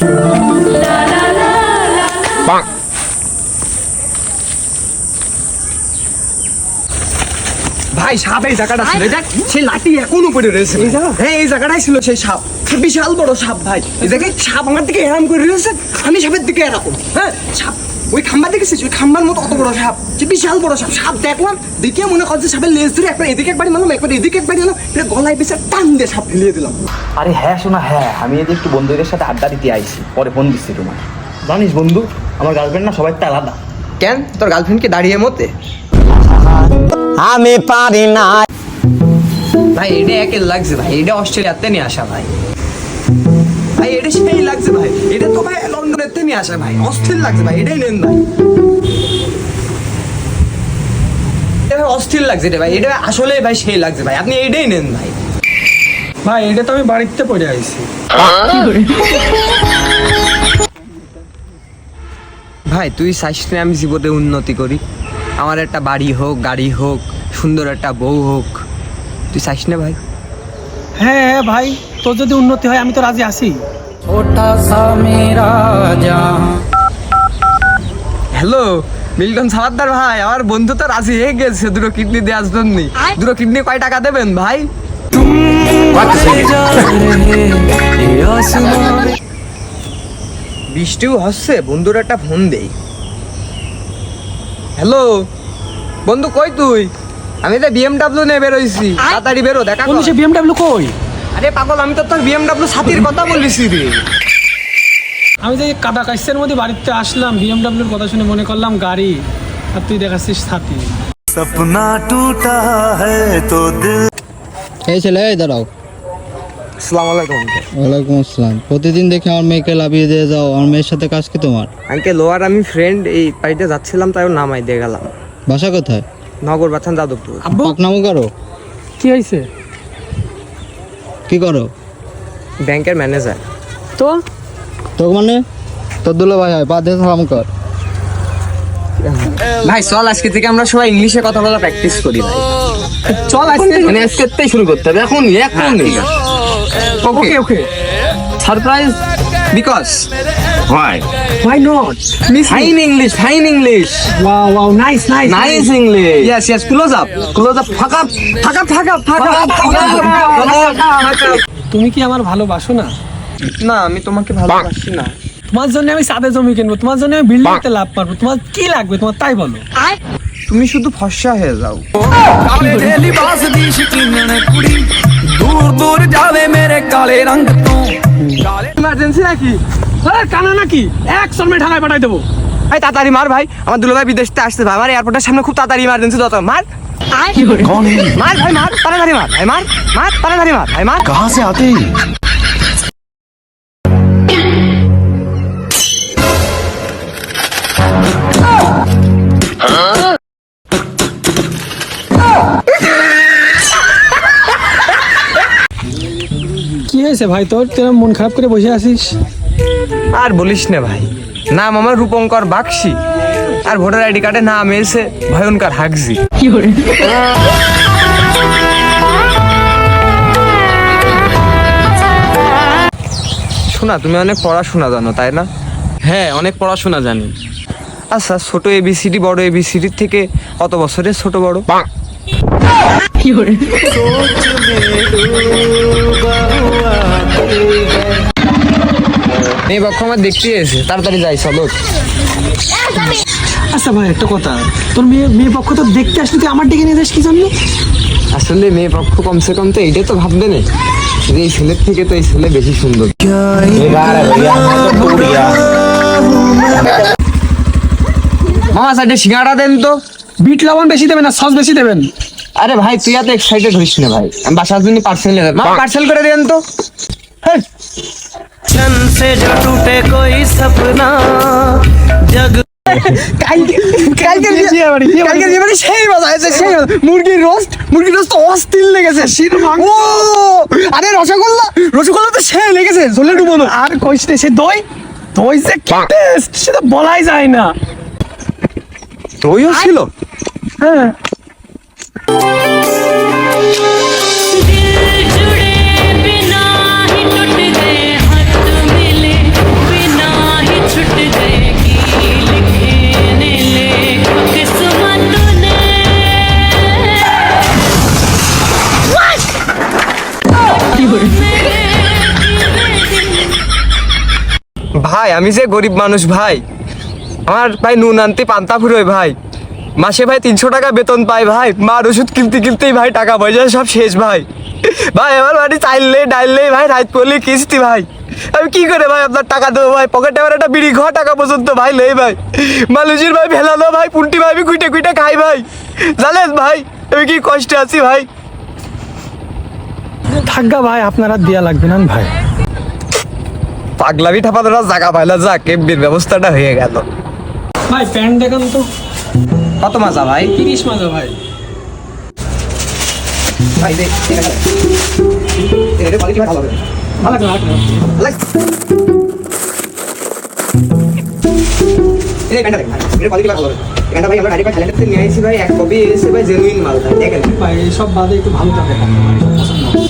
ভাই সাপ এই জায়গাটা ছিল, দেখ সেই লাঠি এখনো পড়ে রয়েছে। হ্যাঁ এই জায়গাটাই ছিল সেই সাপ, বিশাল বড় সাপ ভাই। এই জায়গায় সাপ আমার দিকে এরাম করে রয়েছে, আমি সাপের দিকে এরকম। হ্যাঁ সাপ ওই খাম্বা দেখেছিস, ওই খাম্বার মতো অত বড় সাপ, যে বিশাল বড় সাপ। সাপ দেখলাম দেখে মনে করছে সাপের লেজ ধরে একবার এদিকে একবার মারলাম, একবার এদিকে একবার মারলাম, এটা গলায় বেঁচে টান দিয়ে সাপ ফেলিয়ে দিলাম। আরে হ্যাঁ শোনা, হ্যাঁ আমি এদিকে একটু বন্ধুদের সাথে আড্ডা দিতে আইছি, পরে ফোন দিচ্ছি তোমার। জানিস বন্ধু, আমার গার্লফ্রেন্ড না সবাই আলাদা। কেন তোর গার্লফ্রেন্ডকে দাঁড়িয়ে মতে? আমি পারি না ভাই এটা একে লাগছে ভাই, এটা অস্ট্রেলিয়াতে নিয়ে আসা ভাই। ভাই এটা সেই লাগছে ভাই, এটা তো ভাই লন্ডনের থেকে নিয়ে আসা ভাই, অস্থির লাগছে ভাই, এটাই নেন ভাই। এটা অস্থির লাগছে রে ভাই, এটা আসলে ভাই সেই লাগছে ভাই, আপনি এটাই নেন ভাই। ভাই এটা তো আমি বাড়িতে পড়ে আইছি। ভাই তুই চাইস না আমি জীবনে উন্নতি করি, আমার একটা বাড়ি হোক, গাড়ি হোক, সুন্দর একটা বউ হোক, তুই চাইস না ভাই? হ্যাঁ হ্যাঁ ভাই, তোর যদি উন্নতি হয় আমি তো রাজি আছি। হ্যালো মিল্টন সাওয়ারদার ভাই, আমার বন্ধু তো রাজি হয়ে গেছে দুটো কিডনি দেওয়ার জন্য। দুটো কিডনি কয় টাকা দেবেন ভাই? বৃষ্টিও হচ্ছে, বন্ধুর একটা ফোন দেই। হ্যালো বন্ধু কই তুই? আমি তো বিএমডাব্লিউ নিয়ে বেরোইছি, তাড়াতাড়ি বেরো দেখা কর। সে বিএমডাব্লিউ কই? আরে পাগল, আমি তো তোর বিএমডাব্লিউ সাথীর কথা বলেছি রে। আমি যে কাদা কাইসের মধ্যে বাড়িতে আসলাম, বিএমডাব্লিউর কথা শুনে মনে করলাম গাড়ি, আর তুই দেখাচ্ছিস সাথী। सपना टूटा है तो दिल। এই ছেলে, এই দাঁড়াও। আসসালামু আলাইকুম। ওয়ালাইকুম আসসালাম। প্রতিদিন দেখে আমার মেয়েকে লাভিয়ে দিয়ে যাও, আমার মেয়ের সাথে কাজ কি তোমার? আঙ্কেল লোয়ার আমি ফ্রেন্ড, এই বাড়িতে যাচ্ছিলাম তাই ওর নামাই দিয়ে গেলাম। বাসা কোথায়? নগর বাছান যাদবপুর। আব্বু পাকনামো করো? কি হয়েছে? কি করো? ব্যাংকের ম্যানেজার। তো তো মানে তোর দুলো ভাই হয়, পা দিয়ে সালাম কর। ভাই চল আজকে থেকে আমরা সবাই ইংলিশে কথা বলা প্র্যাকটিস করি ভাই। চল আজকে মানে আজকেতেই শুরু করতে হবে, এখন okay okay. Surprise because Why? why not? Fine English, fine English, Wow wow, nice nice nice English. Yes yes, close up, ফাঁকা ফাঁকা ফাঁকা ফাঁকা ফাঁকা। তুমি কি আমার ভালোবাসো না? না আমি তোমাকে ভালোবাসি না। তোমার জন্য আমি সাদে জমি কিনবো, তোমার জন্য আমি বিল্ডিংতে লাভ পারবো, তোমার কি লাগবে তোমার তাই বলো। তুমি শুধু ফর্সা হয়ে যাও। दूर दूर जावे मेरे काले रंग तो। ইমার্জেন্সি নাকি? আরে কানা নাকি? এক সলমে ঢাকায় পাঠাই দেবো। ভাই তাড়াতাড়ি মার ভাই, আমার দুলো ভাই বিদেশ থেকে আসছে ভাই, আমার এয়ারপোর্টের সামনে খুব তাড়াতাড়ি ইমার্জেন্সি দরকার। মার कौन है? মার ভাই মার, তাড়াতাড়ি মার ভাই, মার মার তাড়াতাড়ি মার ভাই, মার। कहाँ से आते हैं? কি হয়েছে ভাই তোর? তুই এরম মন খারাপ করে বসে আছিস? আর বলিস না ভাই, নাম আমার রূপঙ্কর বাক্সি, আর ভোটার আইডি কার্ডে নাম এসে ভয়ঙ্কর হাগজি। শোনা, তুমি অনেক পড়াশোনা জানো তাই না? হ্যাঁ অনেক পড়াশোনা জানি। আচ্ছা ছোট এবিসিডি বড় এবিসিডির থেকে কত বছরের ছোট বড়? এই পক্ষ আমার দেখতে এসে, তাড়াতাড়ি যাই চলো। আচ্ছা ভাই একটা কথা, তোর মেয়ে পক্ষ তো দেখতে আসলে তুই আমার ডেকে নিয়ে যাস কি জন্য? আসলে মেয়ে পক্ষ কমসে কম তো এইটা তো ভাববে না যে এই ছেলের থেকে তো এই ছেলে বেশি সুন্দর। মামা সাইডে সিঙ্গাড়া দেন তো। বিট লবণ বেশি দেবেন না সস বেশি দেবেন? আরে ভাই তুই এত এক্সাইটেড হইস না ভাই, আমি বাসার জন্য পার্সেল নিয়ে যাবো। পার্সেল করে দেন তো। चन से जो टूटे कोई सपना जग। সেই মজা হয়েছে, সেই মুরগির রোস্ট অস্থির লেগেছে। ও আরে রসগোল্লা, রসগোল্লা তো সেই লেগেছে, ঝোলে ডুবোনো। আর কইস না, সে দই দই যে কি টেস্ট সেটা বলাই যায় না। দইও ছিল? হ্যাঁ दिल जुड़े बिना ही टूट गए हाथ मिले ভাই আমি যে গরিব মানুষ ভাই, আমার ভাই নুন আনতে পান্তা ফুরোয় ভাই, মাসে ভাই 300 টাকা বেতন পাই ভাই, মার ওষুধ কিনতে কিনতেই ভাই টাকা পয়সা সব শেষ ভাই। ভাই আমার বাড়ি চাইলে ডাইলে ভাই রাত পড়লে কিস্তি ভাই, আমি কি করে ভাই আপনার টাকা দেবো ভাই? পকেটে আমার একটা বিড়ি খাওয়া টাকা পর্যন্ত ভাই নেই ভাই, মানুষের ভাই ভেলানো ভাই পুন্টি ভাই আমি কুইটে কুইটে খাই ভাই, জানেন ভাই আমি কি কষ্টে আছি ভাই। থাকগা ভাই আপনারা দেয়া লাগবে না ভাই। পাগলামি ঠাপা ধরা জায়গা পাইলা, যা কেবির ব্যবস্থাটা হয়ে গেল। ভাই প্যান্ট দেখান তো। কত মাজা ভাই? 30 মাজা ভাই। ভাই দেখ এটা কোয়ালিটি ভালো হবে। ভালো লাগবে। এই প্যান্টটা দেখ ভাই, এটা কোয়ালিটি ভালো হবে। এখানটা ভাই আমরা ডাইরেক্ট ক্যালেন্ডার থেকে নিয়ে আইছি ভাই, এক কপি এসে ভাই জেনুইন মাল ভাই, দেখেন ভাই এইসব বাদে একটু ভালো থাকে। পছন্দ হয়।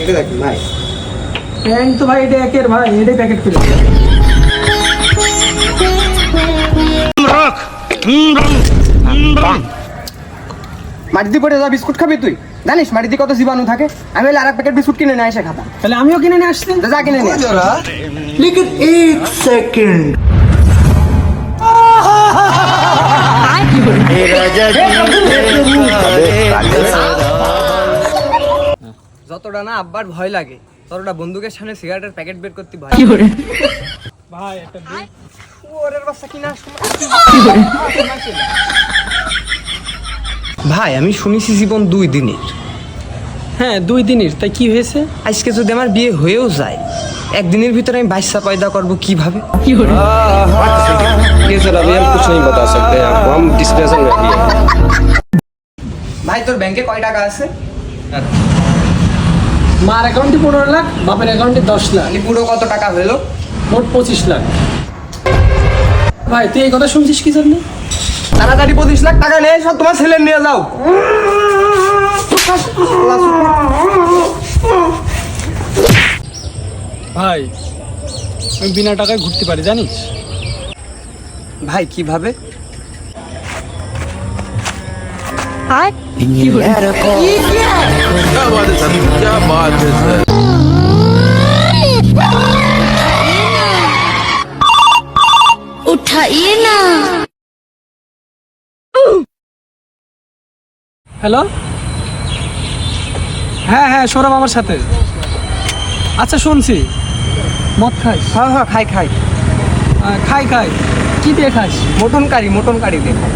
এটা দেখেন ভাই। প্যান্ট তো ভাই এটা একের ভাই, এটাই প্যাকেট করে। মাটিতে পড়ে যা বিস্কুট খাবি তুই? জানিস মাটিতে কত জীবাণু থাকে? আমি হলে আরেক প্যাকেট বিস্কুট কিনে নিয়ে এসে খাতাম। তাহলে আমিও কিনে নিয়ে আসছি। যা কিনে নিয়ে আয়। যতটা না আব্বার ভয় লাগে, ততটা বন্দুকের সামনে সিগারেটের প্যাকেট বের করতে ভয়। ভাই একটা দিন। ওরের বাচ্চা কিনা ভাই আমি শুনেছি জীবন 2 দিনের। হ্যাঁ 2 দিনের, তাই কি হয়েছে? আজকে যদি আমার বিয়ে হয়েও যায়, একদিনের ভিতরে আমি বাচ্চা পয়দা করব কিভাবে? ये सर अभी हम कुछ नहीं बता सकते आपको, हम डिस्कशन में भी हैं। ভাই তোর ব্যাংকে কয় টাকা আছে? মার অ্যাকাউন্টে 15 লাখ, বাপের অ্যাকাউন্টে 10 লাখ, তাহলে পুরো কত টাকা হলো? মোট 25 লাখ। ভাই তুই এই কথা শুনছিস কি জন্য? তাড়াতাড়ি 25 লাখ টাকা নিয়ে সব তোমার ছেলে নিয়ে যাও। ভাই আমি বিনা টাকায় ঘুরতে পারি জানিস? ভাই কিভাবে? उठाइए ना। হ্যালো, হ্যাঁ হ্যাঁ সৌরভ আমার সাথে। আচ্ছা শুনছি মদ খাস? হ্যাঁ হ্যাঁ খাই খাই। খাই খাই। কি দিয়ে খাস? মটন কারি দিয়ে খাই।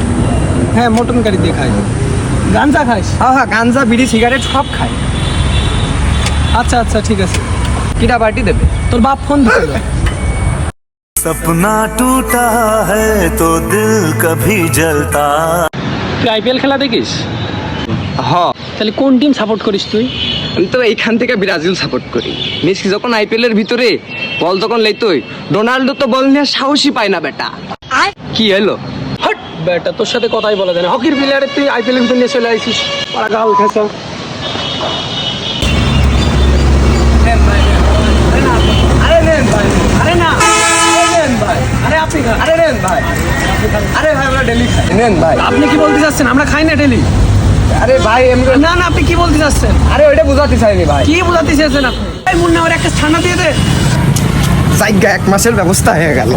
হ্যাঁ মটন কারি দিয়ে খাই। গাঞ্জা খাস? হ্যাঁ হ্যাঁ গাঞ্জা বিড়ি সিগারেট সব খাই। আচ্ছা আচ্ছা ঠিক আছে। কিটা পার্টি দেবে? তোর বাপ ফোন দিছিল। सपना टूटा है तो दिल कभी जलता। তুই আইপিএল খেলা দেখিস? হ্যাঁ তাহলে কোন টিম সাপোর্ট করিস তুই? আমি তো এইখান থেকে ব্রাজিল সাপোর্ট করি। মেসি যখন আইপিএল এর ভিতরে বল তখন লেইতোই, রোনাল্ডো তো বল নিয়ে সাহসই পায় না বেটা। কি হলো? হট বেটা, তোর সাথে কথাই বলা যায় না। হকির প্লেয়ারে তুই আইপিএল এর ভিতরে নিয়ে চলে আইছিস। পাড়া গা উঠেছ। আরে নেন ভাই, আরে না, আরে নেন ভাই, আরে আপনি খান। আরে নেন ভাই, আরে ভাই আমরা ডেলি খাই। নেন ভাই। আপনি কি বলতে চাচ্ছেন? আমরা খাই না ডেলি। আরে ভাই এমনি না না, আপনি কি বলতে চাচ্ছেন? আরে ওইটা বুঝাতে চাইনি ভাই। কি বোঝাতে চেয়েছেন আপনি? এই মুন্না আমার একটা ছানা দিয়ে দে। জায়গা 1 মাসের ব্যবস্থা হয়ে গেল।